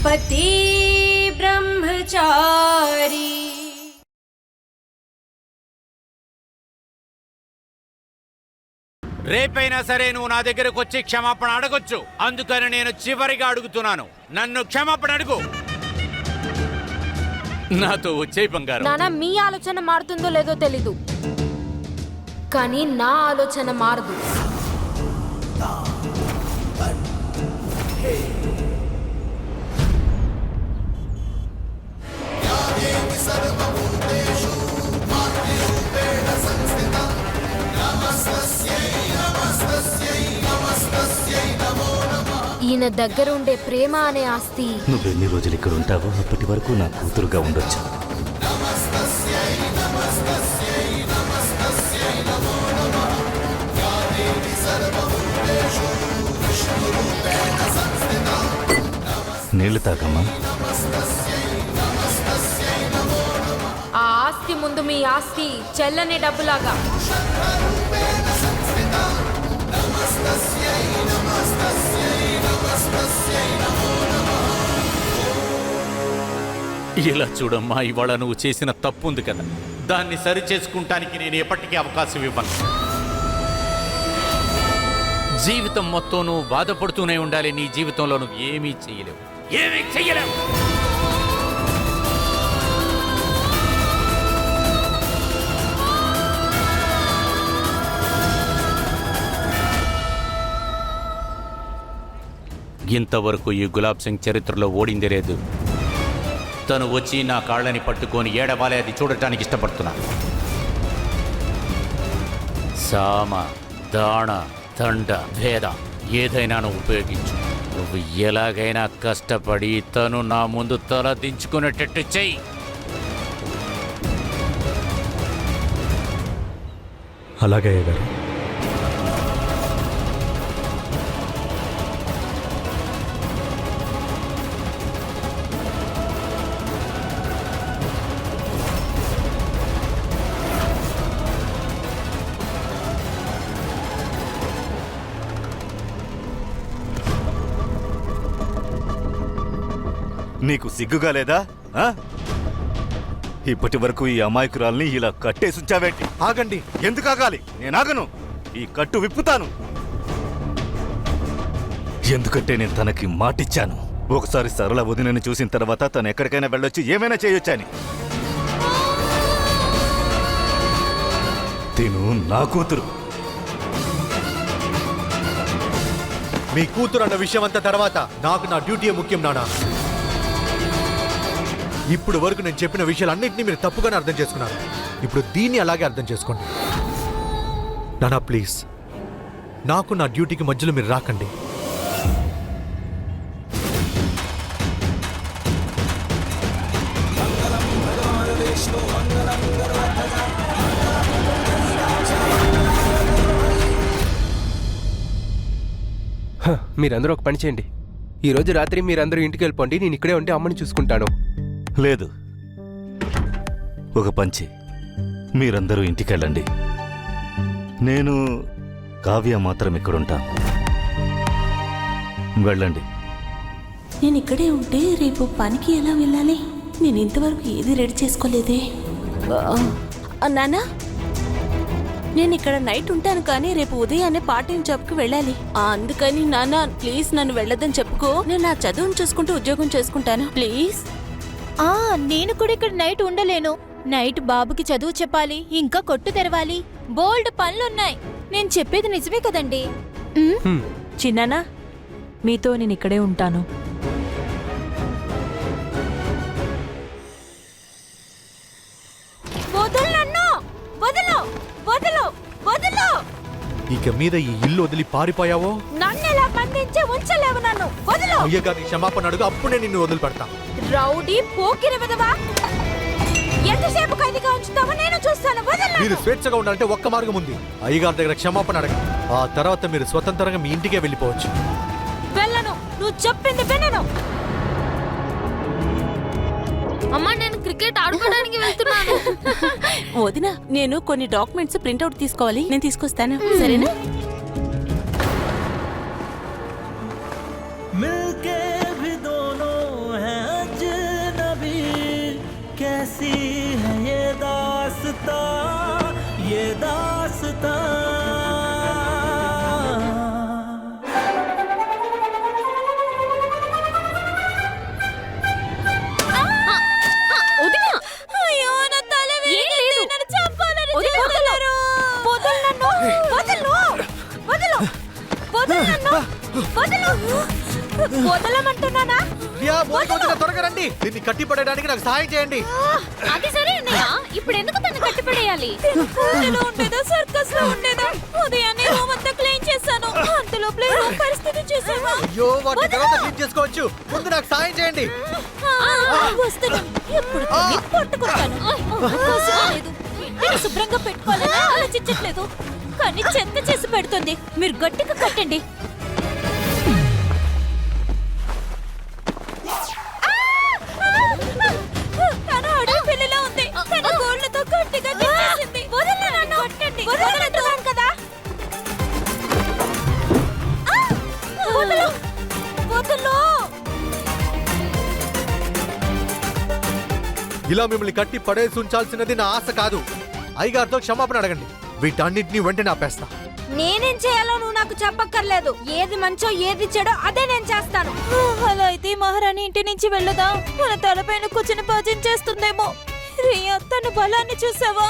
पति ब्रह्मचारी। రేపైనా సరే నువ్వు నా దగ్గరకు వచ్చి క్షమాపణ అడగొచ్చు. అందుకని నేను చివరిగా అడుగుతున్నాను, నన్ను క్షమాపణ అడుగు. నాతో వచ్చే బంగారం. నాన్న, మీ ఆలోచన మారుతుందో లేదో తెలీదు, కానీ నా ఆలోచన మారదు. ఈయన దగ్గర ఉండే ప్రేమ అనే ఆస్తి. నువ్వెన్ని రోజులు ఇక్కడ ఉంటావో అప్పటి వరకు నా కూతురుగా ఉండొచ్చు. నీళ్లు తాగమ్మా. ఆ ఆస్తి ముందు మీ ఆస్తి చెల్లని డబ్బులాగా. ఇలా చూడమ్మా, ఇవాళ నువ్వు చేసిన తప్పు ఉంది కదా, దాన్ని సరి చేసుకుంటానికి నేను ఎప్పటికీ అవకాశం ఇవ్వను. జీవితం మొత్తం నువ్వు బాధపడుతూనే ఉండాలి. నీ జీవితంలో నువ్వు ఏమీ చెయ్యలేవు. ఇంతవరకు ఈ గులాబ్ సింగ్ చరిత్రలో ఓడింది లేదు. తను వచ్చి నా కాళ్ళని పట్టుకొని ఏడవాలి, అది చూడటానికి ఇష్టపడుతున్నా. సామ, దాణ, దండ, భేద ఏదైనా నువ్వు ఉపయోగించు. నువ్వు ఎలాగైనా కష్టపడి తను నా ముందు తల దించుకునేటట్టు చెయ్యి. అలాగే గారు. నీకు సిగ్గుగా లేదా? ఇప్పటి వరకు ఈ అమాయకురాల్ని ఇలా కట్టేసుంచావేంటి? ఆగండి. ఎందుకు ఆగాలి? నేను ఆగను. ఈ కట్టు విప్పుతాను. ఎందుకంటే నేను తనకి మాటిచ్చాను. ఒకసారి సరళ వదినని చూసిన తర్వాత తను ఎక్కడికైనా వెళ్ళొచ్చు, ఏమైనా చేయొచ్చని. తిను నా కూతురు. మీ కూతురు అన్న విషయం అంతా తర్వాత, నాకు నా డ్యూటీ ముఖ్యం నానా. ఇప్పుడు వరకు నేను చెప్పిన విషయాలన్నింటినీ మీరు తప్పుగానే అర్థం చేసుకున్నారు. ఇప్పుడు దీన్ని అలాగే అర్థం చేసుకోండి. నానా ప్లీజ్, నాకు నా డ్యూటీకి మధ్యలో మీరు రాకండి. మీరందరూ ఒక పని చేయండి. ఈరోజు రాత్రి మీరందరూ ఇంటికి వెళ్ళిపోండి. నేను ఇక్కడే ఉండి అమ్మని చూసుకుంటాను. లేదు, ఒక పంచి, మీరందరూ ఇంటికెళ్ళండి. నేను కావ్య మాత్రం ఇక్కడుంటాను. వెళ్ళండి. నేను ఇక్కడే ఉంటే రేపు పనికి ఎలా వెళ్ళాలి? నేను ఇంతవరకు ఏది రెడీ చేసుకోలేదే. నానా, నేను ఇక్కడ నైట్ ఉంటాను, కానీ రేపు ఉదయాన్నే పార్ట్ టైం జాబ్కి వెళ్ళాలి. అందుకని నానా ప్లీజ్ నన్ను వెళ్ళొద్దని చెప్పుకో. నేను నా చదువును చూసుకుంటూ ఉద్యోగం చేసుకుంటాను ప్లీజ్. నేను కూడా ఇక్కడ నైట్ ఉండలేను. నైట్ బాబుకి చదువు చెప్పాలి, ఇంకా కొట్టు తెరవాలి, బోల్డ్ పనులున్నాయి. నేను చెప్పేది నిజమే కదండి. చిన్నానా, మీతో నేను ఇక్కడే ఉంటాను. ఇక మీద ఈ ఇల్లు వదిలి పారిపోయావో నన్నెలా బంధించి ఉంచలేవు. నన్ను వదిలు. అయ్యగారి క్షమాపణ అడుగు, అప్పుడే నిన్ను వదిలిపెడతా. రౌడీ పోకిరి విధవా, ఎంతసేపు ఖైదీగా ఉంచుతావో నేను చూస్తాను. వదిలు. మీరు స్వేచ్ఛగా ఉండాలంటే ఒక్క మార్గం ఉంది. అయ్యగారి దగ్గర క్షమాపణ అడగండి. ఆ తర్వాత మీరు స్వతంత్రంగా మీ ఇంటికే వెళ్ళిపోవచ్చు. వెళ్ళను, నువ్వు చెప్పింది వినను. అమ్మా, నేను క్రికెట్ ఆడుకోవడానికి వెళ్తున్నాను. వదినా, నేను కొన్ని డాక్యుమెంట్స్ ప్రింట్అవుట్ తీసుకోవాలి, నేను తీసుకొస్తాను, సరేనా? मिलके भी दोनों వదలమంటున్నానా? రియా, మోనిక వదిన, త్వరగా రండి. దీన్ని కట్టిపడడానికి నాకు సహాయం చేయండి. అది సరే అన్నయ్య, ఇప్పుడు ఎందుకు తను కట్టిపడేయాలి? కోటలో ఉండేదా సర్కస్ లో ఉండేదా? ఉదయాన్నే రూమ్ అంతా క్లీన్ చేశాను. అంతలోపలే రూమ్ పరిస్థితి చూసావా? అయ్యో, వాటిని తర్వాత క్లీన్ చేసుకోవచ్చు. ముందు నాకు సహాయం చేయండి. వస్తున్నాను. ఎప్పుడు తిని పట్టుకుంటాను. అవకాశం లేదు. ఇంటిని శుభ్రంగా పెట్టుకోవాలని ఆలోచించట్లేదు, కానీ చెత్త చేసి పెడుతుంది. మీరు గట్టిగా కట్టండి. తను అడవి పిల్లలా ఉంది. తన గోళ్ళతో గట్టిగా గిచ్చేసింది. కొట్టండి. వదలంటున్నాను కదా. వదలు. వదలు. ఇలా మిమ్మల్ని కట్టి పడేసి ఉంచాల్సినది నా ఆశ కాదు. అయ్యగారితో క్షమాపణ అడగండి. వీటన్నిటిని వెంటనే ఆపేస్తా. నేనేం చేయాలో నువ్వు నాకు చెప్పక్కర్లేదు. ఏది మంచో ఏది చెడో అదే నేను చేస్తాను. అలా అయితే మహారాణి ఇంటి నుంచి వెళ్ళదా? మన తలపైన కూర్చుని భజించేస్తుందేమో. రియా, తన బలాన్ని చూసావా?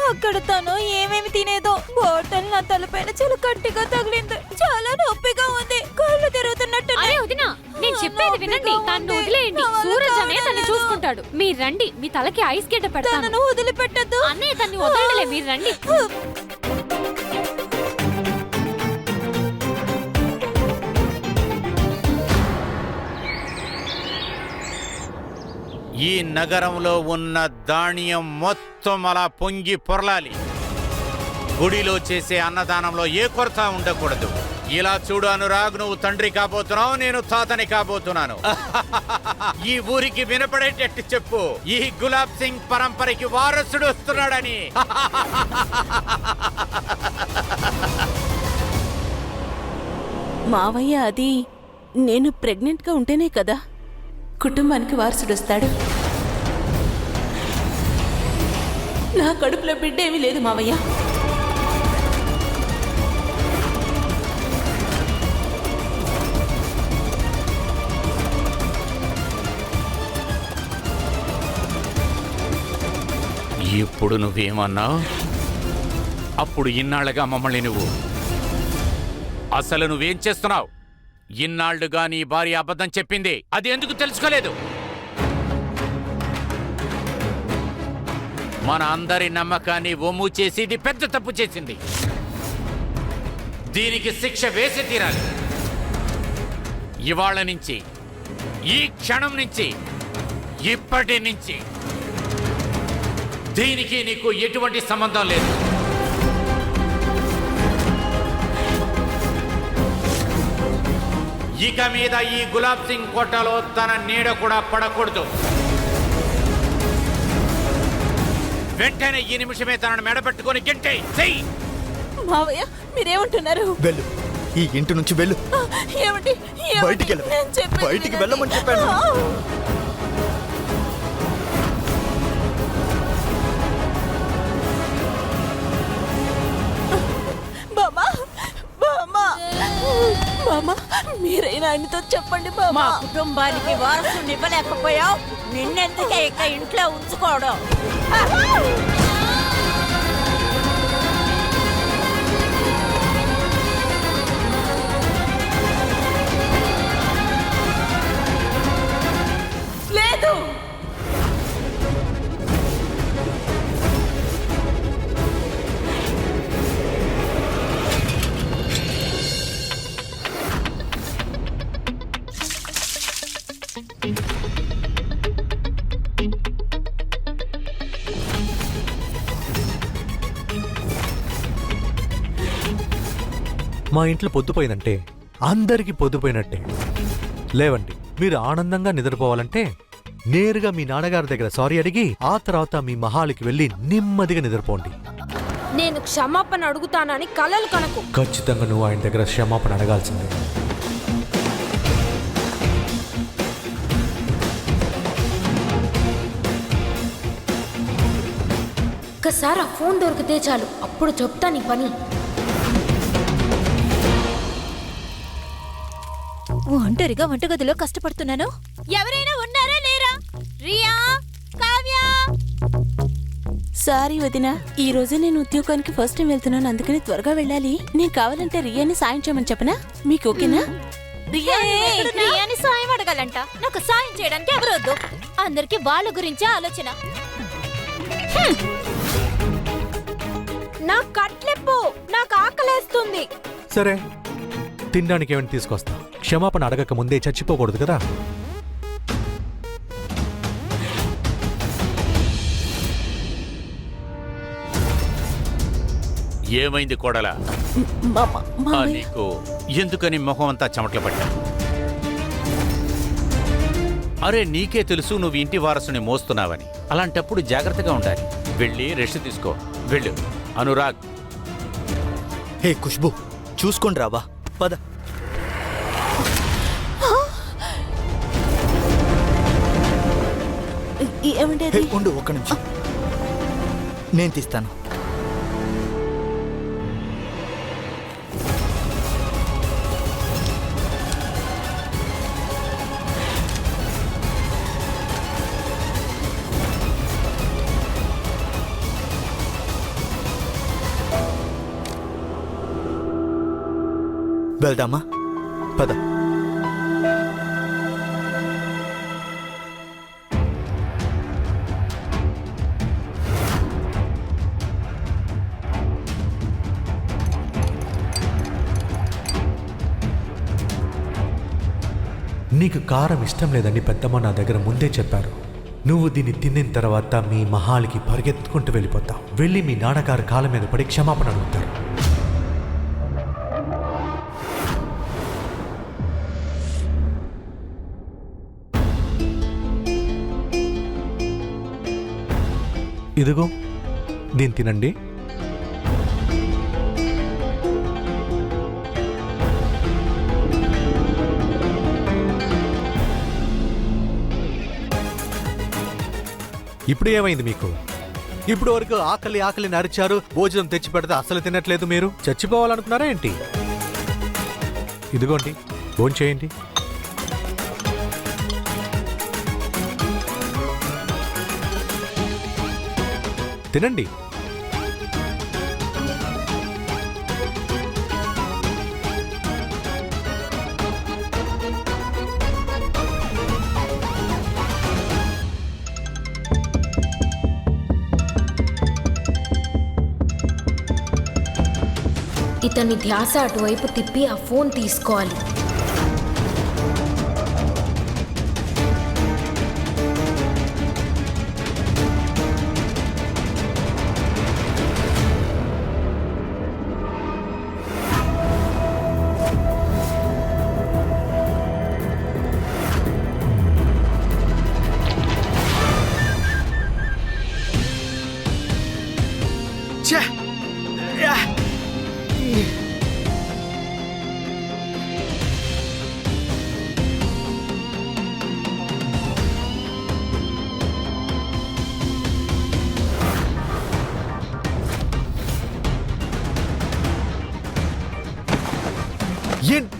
అక్కడ తను ఏమేమి తినేదో. బాటల్ నా తలపైన చాలా గట్టిగా తగిలింది. చాలా నొప్పిగా ఉంది. కళ్ళు తిరుగుతున్నట్టు. అరే వదినా, నేను చెప్పేది వినండి. తను వదిలేయండి. సూరజ్ అనే తను చూసుకుంటాడు. మీరు రండి, మీ తలకి ఐస్ గడ్డ పెడతాను. తనను వదిలిపెట్టద్దు. అన్నయ్య తన్ని వదలలే, మీరు రండి. ఈ నగరంలో ఉన్న ధాన్యం మొత్తం అలా పొంగి పొరలాలి. గుడిలో చేసే అన్నదానంలో ఏ కొరత ఉండకూడదు. ఇలా చూడు అనురాగ్, నువ్వు తండ్రి కాబోతున్నావు, నేను తాతని కాబోతున్నాను. ఈ ఊరికి వినపడేటట్టు చెప్పు, ఈ గులాబ్ సింగ్ పరంపరకి వారసుడు వస్తున్నాడని. మావయ్య, అది నేను ప్రెగ్నెంట్గా ఉంటేనే కదా కుటుంబానికి వారసుడొస్తాడు. నా కడుపులో బిడ్డ ఏమీ లేదు మావయ్య. ఇప్పుడు నువ్వేమన్నావు? అప్పుడు ఇన్నాళ్ళుగా మమ్మల్ని అసలు నువ్వేం చేస్తున్నావు? ఇన్నాళ్లుగా నీ భార్య అబద్ధం చెప్పింది, అది ఎందుకు తెలుసుకోలేదు? మన అందరి నమ్మకాన్ని ఒమ్ము చేసి ఇది పెద్ద తప్పు చేసింది. దీనికి శిక్ష వేసి తీరాలి. ఇవాళ నుంచి, ఈ క్షణం నుంచి, ఇప్పటి నుంచి దీనికి నీకు ఎటువంటి సంబంధం లేదు. ఇక మీద ఈ గులాబ్ సింగ్ కోటలో తన నీడ కూడా పడకూడదు. వెంటనే ఈ నిమిషమే తనను మెడబెట్టుకొని గెంటే చెయ్యి. మావయ్య, మీరేమంటున్నారు? వెళ్ళు, ఈ ఇంటి నుంచి వెళ్ళు. ఏమండి? బయటికి వెళ్ళు. బయటికి వెళ్ళమని చెప్పాను. బామా, మీరైనా ఆయనతో చెప్పండి బామా. మా కుటుంబానికి వారసుని ఇవ్వలేకపోయావు, నిన్నెందుకే ఇక ఇంట్లో ఉంచుకోవడం? లేదు. మా ఇంట్లో పొద్దుపోయిందంటే అందరికీ పొద్దుపోయినట్టే. లేవండి. మీరు ఆనందంగా నిద్రపోవాలంటే నేరుగా మీ నాన్నగారి దగ్గర సారీ అడిగి ఆ తర్వాత మీ మహాలికి వెళ్ళి నెమ్మదిగా నిద్రపోండి. నేను క్షమాపణ అడుగుతానని కలలు కనకు. ఖచ్చితంగా నువ్వు ఆయన దగ్గర క్షమాపణ అడగాల్సిందే. ఒక్కసారి ఆ ఫోన్ దొరికితే చాలు, అప్పుడు చెప్తా నీ పని. ఒంటరిగా వంటగదిలో కష్టపడుతున్నాను. ఎవరైనా ఉన్నారా లేరా? రియా, కావ్య. సారీ వదినా, ఈ రోజు నేను ఉద్యోగానికి ఫస్ట్ టైం వెళ్తున్నాను, అందుకని త్వరగా వెళ్ళాలి. నేను కావాలంటే రియాని సాయం చేయమని చెప్పనా? మీకు ఓకేనా? రియాని సాయం అడగాలంట. నాకు సాయం చేయడానికి ఎవరు వద్దు. అందరికి వాళ్ళ గురించే ఆలోచన. నా కట్లెప్పు, నాకు ఆకలేస్తుంది. సరే, తినడానికి ఏమైనా తీసుకొస్తా. క్షమాపణ అడగక ముందే చచ్చిపోకూడదు కదా. ఏమైంది కోడలా? నీకు ఎందుకని మొహం అంతా చెమటలు పట్టా? అరే, నీకే తెలుసు నువ్వు ఇంటి వారసుని మోస్తున్నావని. అలాంటప్పుడు జాగ్రత్తగా ఉండాలి. వెళ్ళి రెస్ట్ తీసుకో. వెళ్ళు. అనురాగ్. హే ఖుష్బు, చూసుకోండి రావా, పద. ఏమంటే హే, ఉండు ఒక్క నిమిషం, నేను తీస్తాను. వెళ్దామా, పద. నీకు కారం ఇష్టం లేదని పెద్దమ్మ నా దగ్గర ముందే చెప్పారు. నువ్వు దీన్ని తిన్నిన తర్వాత మీ మహాలికి పరిగెత్తుకుంటూ వెళ్ళిపోతావు. వెళ్ళి మీ నాన్నగారి కాళ్ళ మీద పడి క్షమాపణ అడుగుతారు. ఇదిగో, దీన్ని తినండి. ఇప్పుడు ఏమైంది మీకు? ఇప్పుడు వరకు ఆకలి ఆకలి నరిచారు, భోజనం తెచ్చి పెడితే అసలు తినట్లేదు. మీరు చచ్చిపోవాలనుకున్నారా ఏంటి? ఇదిగోండి, భోజనం చేయండి. తినండి. ఇతని ధ్యాస అటువైపు తిప్పి ఆ ఫోన్ తీసుకోవాలి.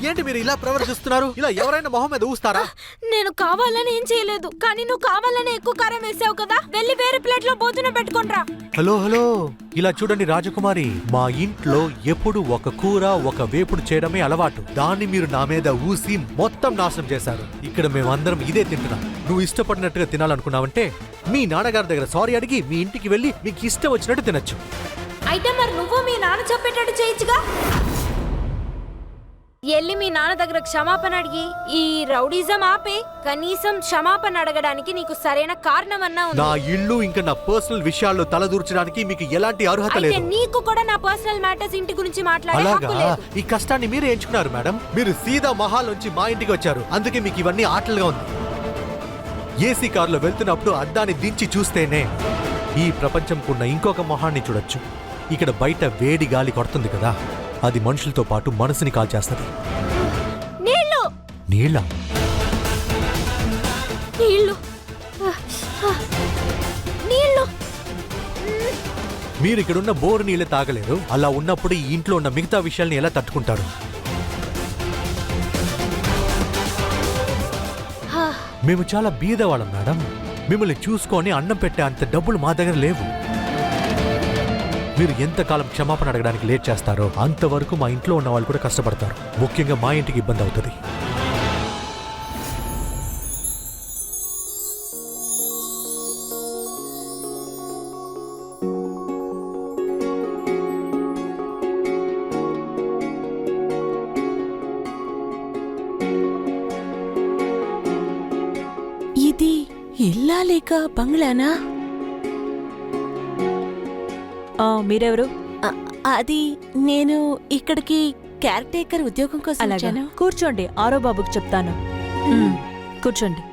ఏంటి మీరు ఇలా ప్రవర్తిస్తున్నారు? ఇలా ఎవరైనా మొహం మీద ఊస్తారా? నేను కావాలని ఏం చేయలేదు, కానీ నువ్వు కావాలని ఎక్కువ కారం వేసావు కదా. వెళ్ళి వేరే ప్లేట్ లో భోజనం పెట్టుకోండ్రా. హలో హలో, ఇలా చూడండి రాజకుమారి, మా ఇంట్లో ఎప్పుడు ఒక కూర ఒక వేపుడు చేయడమే అలవాటు. దాన్ని మీరు నా మీద ఊసి మొత్తం నాశనం చేశారు. ఇక్కడ మేమందరం ఇదే తింటున్నాం. నువ్వు ఇష్టపడినట్టుగా తినాలనుకున్నావంటే మీ నాన్నగారి దగ్గర సారీ అడిగి మీ ఇంటికి వెళ్ళి మీకు ఇష్టం వచ్చినట్టు తినొచ్చు. అయితే మరి నువ్వు మీ నాన్న చెప్పేటట్టు చేయొచ్చుగా. ఎల్లి మీ నాన్న దగ్గర క్షమాపణ అడిగి ఈ రౌడీజం ఆపే. కనీసం క్షమాపణ అడగడానికి నీకు సరైన కారణమన్నా ఉంది. నా ఇల్లు ఇంకా నా పర్సనల్ విషయాల్లో తలదూర్చడానికి మీకు ఎలాంటి అర్హత అయితే లేదు. నీకు కూడా నా పర్సనల్ మ్యాటర్స్ ఇంటి గురించి మాట్లాడే అలాగా? హక్కు లేదు. ఈ కష్టాన్ని మీరే ఎంచుకున్నారు మేడం. మీరు సీదా మహాల్ నుంచి మా ఇంటికి వచ్చారు, అందుకే మీకు ఇవన్నీ ఆటలుగా ఉంది. ఏసీ కారులో వెళ్తున్నప్పుడు అద్దాన్ని దించి చూస్తేనే ఈ ప్రపంచంకున్న ఇంకొక మొహాన్ని చూడొచ్చు. ఇక్కడ బయట వేడి గాలి కొడుతుంది కదా, అది మనుషులతో పాటు మనసుని కాల్చేస్తుంది. నీళ్ళు నీళ్ళ నీళ్ళు నీళ్ళు మీరు ఇక్కడున్న బోరు నీళ్ళే తాగలేరు. అలా ఉన్నప్పుడు ఈ ఇంట్లో ఉన్న మిగతా విషయాల్ని ఎలా తట్టుకుంటారు? మేము చాలా బీదవాళ్ళం మేడం. మిమ్మల్ని చూసుకొని అన్నం పెట్టే అంత డబ్బులు మా దగ్గర లేవు. మీరు ఎంతకాలం క్షమాపణ అడగడానికి లేట్ చేస్తారో అంతవరకు మా ఇంట్లో ఉన్న వాళ్ళు కూడా కష్టపడతారు. ముఖ్యంగా మా ఇంటికి ఇబ్బంది అవుతుంది. ఇల్లా లేక బంగ్లానా? మీరెవరు? అది నేను ఇక్కడికి కేర్ టేకర్ ఉద్యోగం కోసం అలాగా వచ్చాను. కూర్చోండి, ఆరో బాబుకి చెప్తాను. కూర్చోండి.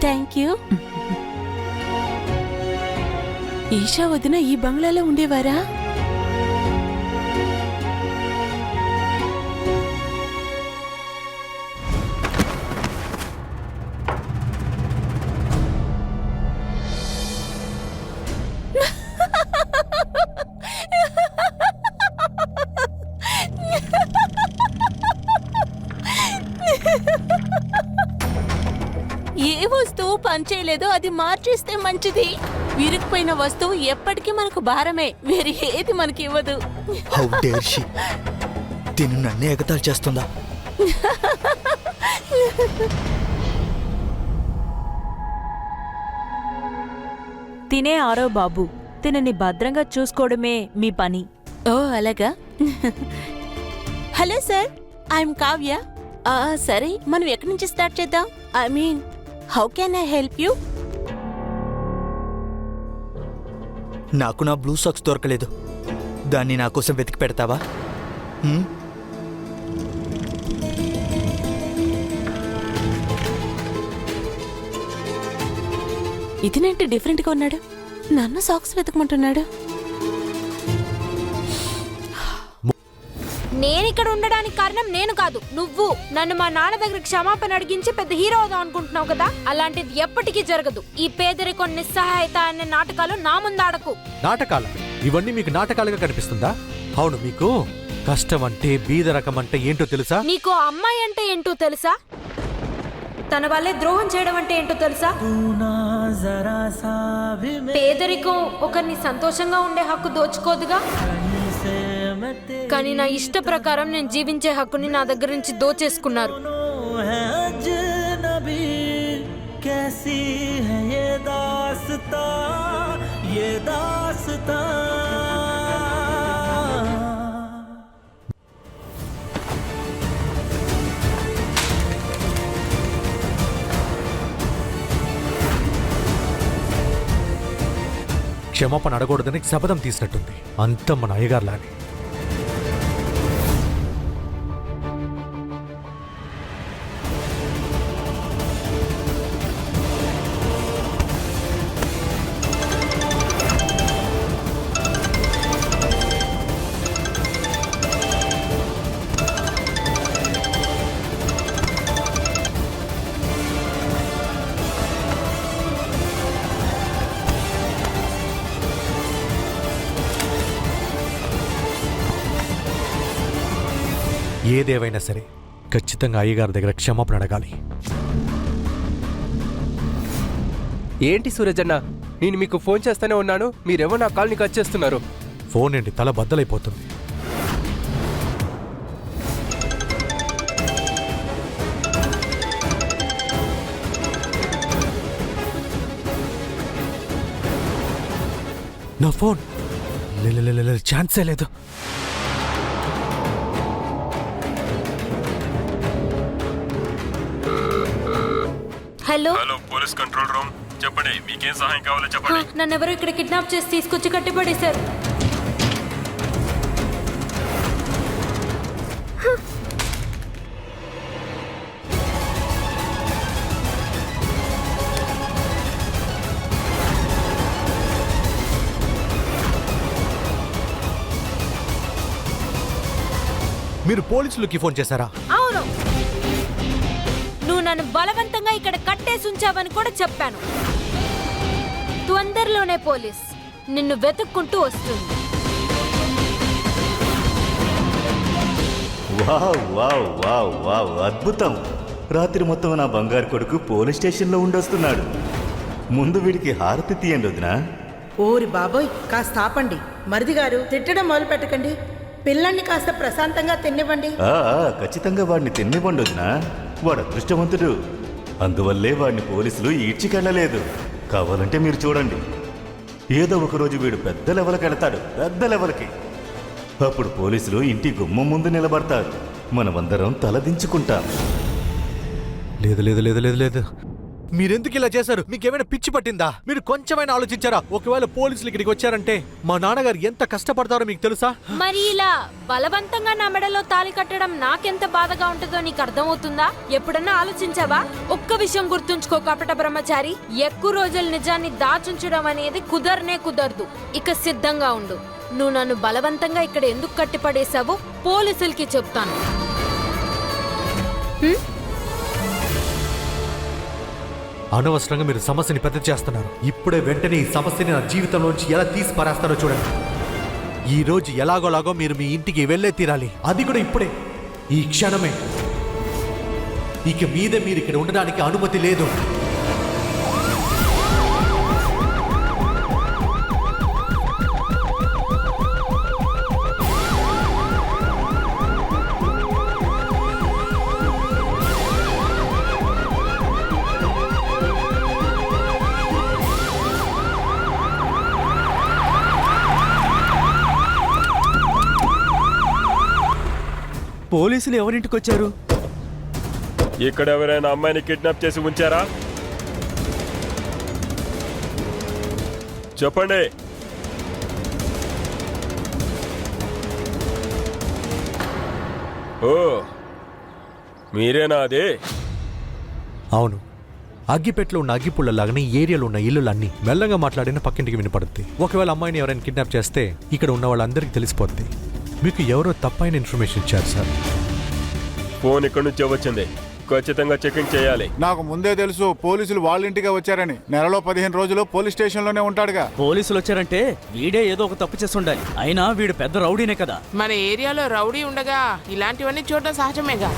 Thank you. ఈషా వదిన ఈ బంగ్లాలో ఉండేవారా? ఏ వస్తువు పనిచేయలేదో అది మార్చేస్తే మంచిది. విరిగిపోయిన వస్తువు ఎప్పటికీ మనకు భారమే, వేరే ఏది మనకి ఇవ్వదు. How dare she! తిను నన్నే ఎగతాళి చేస్తుందా? తినే ఆరో బాబు, తినని భద్రంగా చూసుకోవడమే మీ పని. ఓ అలాగా. Hello sir, I'm Kavya. సరే, మనం ఎక్కడి నుంచి స్టార్ట్ చేద్దాం? I mean, how can I help you? నాకు నా బ్లూ సాక్స్ దొరకలేదు. దాన్ని నా కోసం వెతికి పెడతావా? ఇదేంటి డిఫరెంట్గా ఉన్నాడు? నన్ను సాక్స్ వెతకమంటున్నాడు. నేనిక్కడ ఉండడానికి కారణం నేను కాదు, నువ్వు. నన్ను మా నాన్న దగ్గర క్షమాపణ అడిగించి పెద్ద హీరో అవుదాం అనుకుంటున్నావు కదా, అలాంటిది ఎప్పటికీ జరగదు. ఈ పేదరికం, నిస్సహాయత అనే నాటకాలు నా ముందు ఆడకు. నాటకాలు ఇవన్నీ మీకు నాటకాలుగా కనిపిస్తుందా? అవును, మీకు కష్టం అంటే, బీద రకం అంటే ఏంటో తెలుసా? నీకు అమ్మాయి అంటే ఏంటో తెలుసా? తన వల్లే ద్రోహం చేయడం అంటే ఏంటో తెలుసా? పేదరికం ఒకరిని సంతోషంగా ఉండే హక్కు దోచుకోదుగా, కానీ నా ఇష్ట ప్రకారం నేను జీవించే హక్కుని నా దగ్గర నుంచి దోచేసుకున్నారు. క్షమాపణ అడగకూడదని శపథం తీసినట్టుంది. అంత మన అయ్యగారులానే. ఏదేవైనా సరే ఖచ్చితంగా అయ్యగారి దగ్గర క్షమాపణ అడగాలి. ఏంటి సూరజన్న, నేను మీకు ఫోన్ చేస్తూనే ఉన్నాను, మీరేమో నా కాల్ని కట్ చేస్తున్నారు. ఫోన్ ఏంటి, తల బద్దలైపోతుంది. నా ఫోన్ ఛాన్సే లేదు. హలో, పోలీస్ కంట్రోల్ రూమ్, చెప్పండి, మీకేం సహాయం కావాలో చెప్పండి. నన్నెవరో ఇక్కడ కిడ్నాప్ చేసి తీసుకొచ్చి కట్టిపడేశారు. మీరు పోలీసులకి ఫోన్ చేశారా? అవును, నువ్వు నన్ను బలవంతంగా ఇక్కడ కట్టేసి ఉంచావని కూడా చెప్పాను. తొందరలోనే పోలీస్ నిన్ను వెతుక్కుంటూ వస్తుంది. వావ్ వావ్ వావ్ వావ్, అద్భుతం! రాత్రి మొత్తం నా బంగారు కొడుకు పోలీస్ స్టేషన్లో ఉండొస్తున్నాడు. ముందు వీడికి హారతి తీయండి వదినా. ఓరి బాబోయ్, కాస్త ఆపండి. మరిది గారు, తిట్టడం మొదలు పెట్టకండి. పిల్లల్ని కాస్త ప్రశాంతంగా తినివ్వండి. ఖచ్చితంగా వాడిని తిన్నివ్వండి వదినా. వాడు ఏదో ఒక రోజు వీడు పెద్ద లెవెల్కి వెళతాడు, పెద్ద లెవెల్కి. అప్పుడు పోలీసులు ఇంటి గుమ్మం ముందు నిలబడతారు, మనమందరం తలదించుకుంటాం. లేదు లేదు లేదు లేదు లేదు, మీరెందుకు ఇలా చేశారు? మీకేమైనా పిచ్చి పట్టిందా? మీరు కొంచెమైనా ఆలోచించారా? ఒకవేళ పోలీసులు ఇక్కడికి వచ్చారంటే మా నాన్నగారు ఎంత కష్టపడతారో మీకు తెలుసా? మరి ఇలా బలవంతంగా నా మెడలో తాళి కట్టడం నాకెంత బాధగా ఉంటుందో నీకు అర్థమవుతుందా? ఎప్పుడన్నా ఆలోచించావా? ఒక్క విషయం గుర్తుంచుకో కపట బ్రహ్మచారి, ఎక్కువ రోజులు నిజాన్ని దాచుంచడం అనేది కుదరదు. ఇక సిద్ధంగా ఉండు. నువ్వు నన్ను బలవంతంగా ఇక్కడ ఎందుకు కట్టిపడేశావో పోలీసులకి చెప్తాను. అనవసరంగా మీరు సమస్యని పెద్ద చేస్తున్నారు. ఇప్పుడే వెంటనే ఈ సమస్యని నా జీవితంలోంచి ఎలా తీసి పారేస్తారో చూడండి. ఈ రోజు ఎలాగోలాగో మీరు మీ ఇంటికి వెళ్ళే తీరాలి, అది కూడా ఇప్పుడే, ఈ క్షణమే. ఇక మీదే మీరు ఇక్కడ ఉండడానికి అనుమతి లేదు. పోలీసులు ఎవరింటికి వచ్చారు? ఇక్కడ ఎవరైనా అమ్మాయిని కిడ్నాప్ చేసి ఉంచారా? చెప్పండి. ఓ, మీరేనా అది? అవును, అగ్గిపెట్లో ఉన్న అగ్గిపుల్లలాగానే ఈ ఏరియాలో ఉన్న ఇల్లులన్నీ మెల్లగా మాట్లాడిన పక్కింటికి వినపడుద్ది. ఒకవేళ అమ్మాయిని ఎవరైనా కిడ్నాప్ చేస్తే ఇక్కడ ఉన్న వాళ్ళందరికీ తెలిసిపోద్ది. మీకు ఎవరో తప్పైన ఇన్ఫర్మేషన్ ఇచ్చారు సార్. ఫోన్ ఇక్కడి నుంచి వచ్చింది, ఖచ్చితంగా చెకింగ్ చేయాలి. నాకు ముందే తెలుసు పోలీసులు వాళ్ళ ఇంటికే వచ్చారని. నెలలో 15 రోజులు పోలీస్ స్టేషన్లోనే ఉంటాడుగా. పోలీసులు వచ్చారంటే వీడే ఏదో ఒక తప్పు చేసి ఉండాలి. అయినా వీడు పెద్ద రౌడీనే కదా. మన ఏరియాలో రౌడీ ఉండగా ఇలాంటివన్నీ చూడడం సహజమేగా.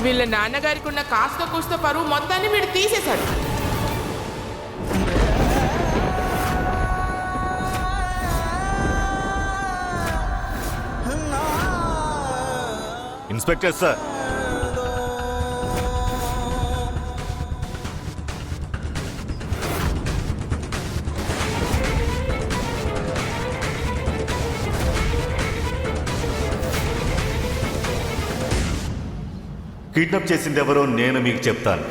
వీళ్ళ నాన్నగారికి ఉన్న కాస్త కూస్త పరువు మొత్తాన్ని వీడు తీసేశాడు. ఇన్స్పెక్టర్ సార్, కిడ్నాప్ చేసింది ఎవరో నేను మీకు చెప్తాను.